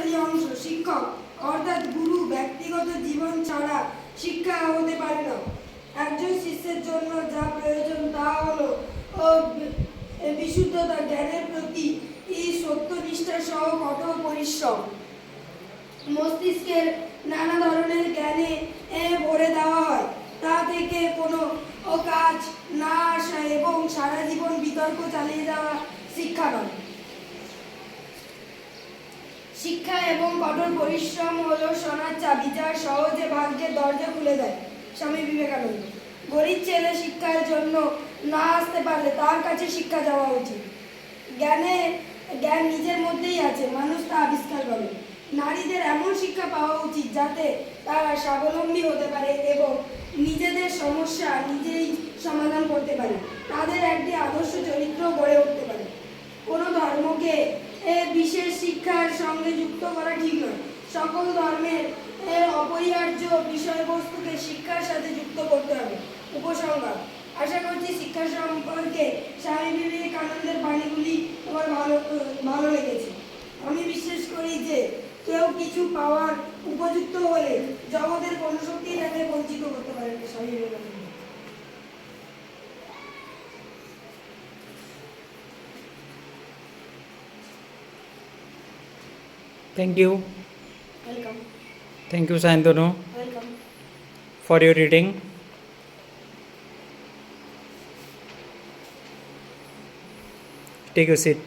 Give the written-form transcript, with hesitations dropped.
শক্তিশালী অংশ। শিক্ষক অর্থাৎ গুরু ব্যক্তিগত জীবন ছাড়া শিক্ষা হতে পারে না। একজন শিষ্যের জন্য যা প্রয়োজন তা হলো বিশুদ্ধতা, জ্ঞানের প্রতি সত্যনিষ্ঠা সহ কঠোর পরিশ্রম। মস্তিষ্কের নানা ধরনের জ্ঞানে ভরে দেওয়া হয়, তা থেকে কোনো কাজ না আসা এবং সারা জীবন বিতর্ক চালিয়ে যাওয়া শিক্ষা নয়। শিক্ষা এবং কঠোর পরিশ্রম হলো সোনার চাবি, যা সহজে ভাগ্যের দরজা খুলে দেয়। স্বামী বিবেকানন্দ। গরিব ছেলে শিক্ষার জন্য না আসতে পারলে তার কাছে শিক্ষা যাওয়া উচিত। জ্ঞান নিজের মধ্যেই আছে, মানুষ তা আবিষ্কার করে। নারীদের এমন শিক্ষা পাওয়া উচিত যাতে তারা স্বাবলম্বী হতে পারে এবং নিজেদের সমস্যা নিজেই সমাধান করতে পারে, তাদের একটি আদর্শ চরিত্র গড়ে উঠতে পারে। কোনো ধর্মকে বিশেষ শিক্ষার সঙ্গে যুক্ত করা ঠিক নয়। সকল ধর্মের অপরিহার্য বিষয়বস্তুকে শিক্ষার সাথে যুক্ত করতে হবে। উপসংহার। আশা করছি শিক্ষা সম্পর্কে স্বামী বিবেকানন্দের বাণীগুলি আমার ভালো লেগেছে। আমি বিশ্বাস করি যে কেউ কিছু পাওয়ার উপযুক্ত হলে জগতের কোনো শক্তি তাকে বঞ্চিত করতে পারে না। Swami Vivekananda. Thank you. Welcome. Thank you, Santanu, Welcome. for your reading. Take a seat.